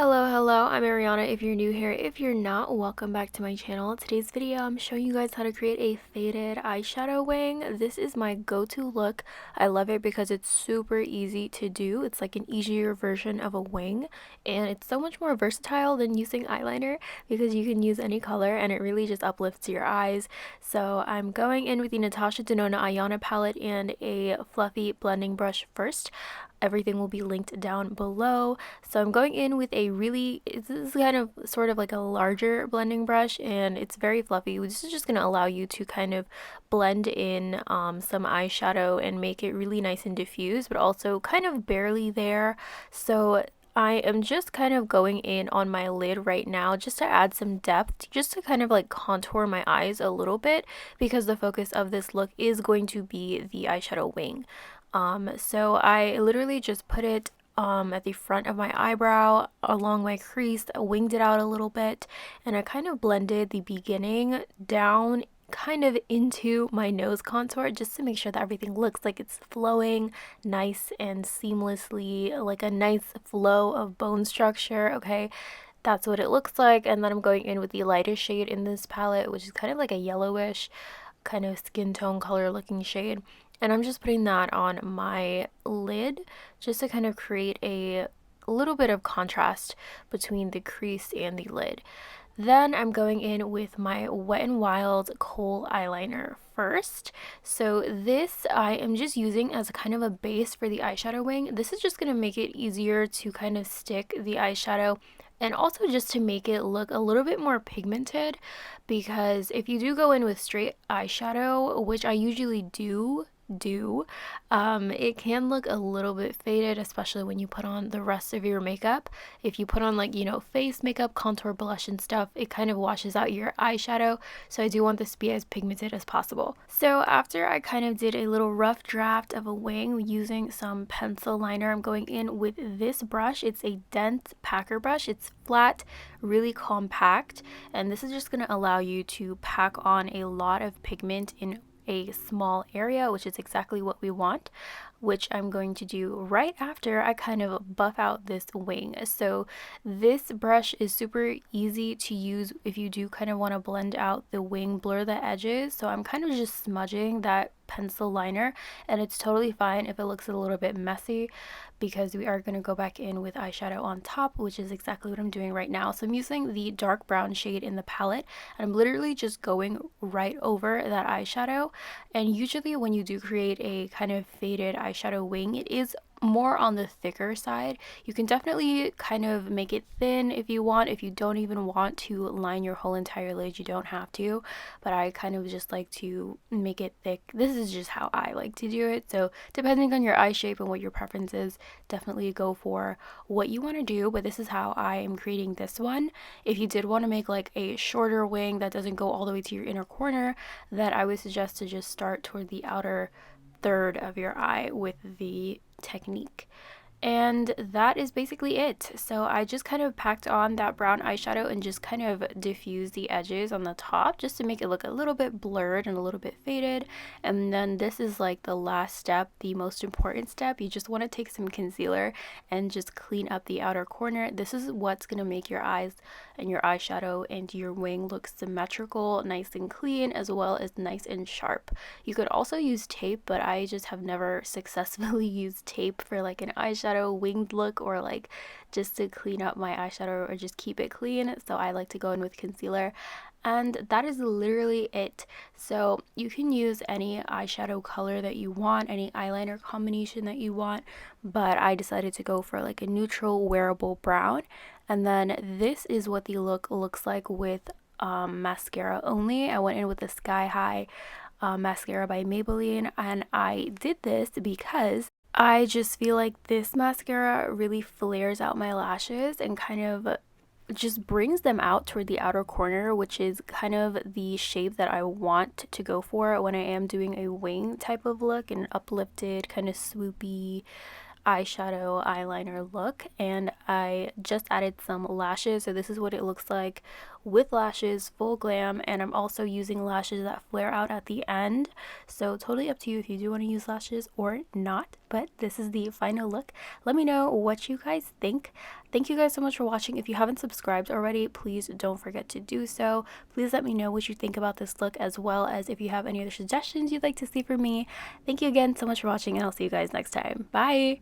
Hello, I'm Ariana if you're new here. If you're not, welcome back to my channel. Today's video, I'm showing you guys how to create a faded eyeshadow wing. This is my go-to look. I love it because it's super easy to do. It's like an easier version of a wing, and it's so much more versatile than using eyeliner because you can use any color and it really just uplifts your eyes. So I'm going in with the Natasha Denona Eyeliner palette and a fluffy blending brush first. Everything will be linked down below. So I'm going in with this is kind of sort of like a larger blending brush, and it's very fluffy. This is just going to allow you to kind of blend in some eyeshadow and make it really nice and diffuse, but also kind of barely there. So I am just kind of going in on my lid right now just to add some depth, just to kind of like contour my eyes a little bit, because the focus of this look is going to be the eyeshadow wing. So I literally just put it at the front of my eyebrow along my crease, winged it out a little bit, and I kind of blended the beginning down kind of into my nose contour just to make sure that everything looks like it's flowing nice and seamlessly, like a nice flow of bone structure. Okay, that's what it looks like. And then I'm going in with the lightest shade in this palette, which is kind of like a yellowish kind of skin tone color looking shade, and I'm just putting that on my lid just to kind of create a little bit of contrast between the crease and the lid. Then I'm going in with my Wet n Wild kohl eyeliner first. So this I am just using as a kind of a base for the eyeshadow wing. This is just going to make it easier to kind of stick the eyeshadow, and also just to make it look a little bit more pigmented, because if you do go in with straight eyeshadow, which I usually do, it can look a little bit faded, especially when you put on the rest of your makeup. If you put on, like, face makeup, contour, blush and stuff, it kind of washes out your eyeshadow. So I do want this to be as pigmented as possible. So after I kind of did a little rough draft of a wing using some pencil liner, I'm going in with this brush. It's a dense packer brush. It's flat, really compact, and this is just going to allow you to pack on a lot of pigment in a small area, which is exactly what we want, which I'm going to do right after I kind of buff out this wing. So this brush is super easy to use if you do kind of want to blend out the wing, blur the edges. So I'm kind of just smudging that pencil liner, and it's totally fine if it looks a little bit messy, because we are going to go back in with eyeshadow on top, which is exactly what I'm doing right now. So I'm using the dark brown shade in the palette, and I'm literally just going right over that eyeshadow. And usually when you do create a kind of faded eyeshadow wing, it is more on the thicker side. You can definitely kind of make it thin if you want. If you don't even want to line your whole entire lid, you don't have to, but I kind of just like to make it thick. This is just how I like to do it. So depending on your eye shape and what your preference is, definitely go for what you want to do, but this is how I am creating this one. If you did want to make like a shorter wing that doesn't go all the way to your inner corner, then I would suggest to just start toward the outer third of your eye with the technique. And that is basically it. So I just kind of packed on that brown eyeshadow and just kind of diffused the edges on the top just to make it look a little bit blurred and a little bit faded. And then this is like the last step, the most important step. You just want to take some concealer and just clean up the outer corner. This is what's going to make your eyes and your eyeshadow and your wing look symmetrical, nice and clean, as well as nice and sharp. You could also use tape, but I just have never successfully used tape for like an eyeshadow winged look, or like just to clean up my eyeshadow or just keep it clean. So I like to go in with concealer, and that is literally it. So you can use any eyeshadow color that you want, any eyeliner combination that you want, but I decided to go for like a neutral wearable brown. And then this is what the look looks like with mascara only. I went in with the Sky High mascara by Maybelline, and I did this because I just feel like this mascara really flares out my lashes and kind of just brings them out toward the outer corner, which is kind of the shape that I want to go for when I am doing a wing type of look, an uplifted kind of swoopy eyeshadow eyeliner look. And I just added some lashes, so this is what it looks like with lashes, full glam, and I'm also using lashes that flare out at the end. So totally up to you if you do want to use lashes or not, but this is the final look. Let me know what you guys think. Thank you guys so much for watching. If you haven't subscribed already, please don't forget to do so. Please let me know what you think about this look, as well as if you have any other suggestions you'd like to see from me. Thank you again so much for watching, and I'll see you guys next time. Bye!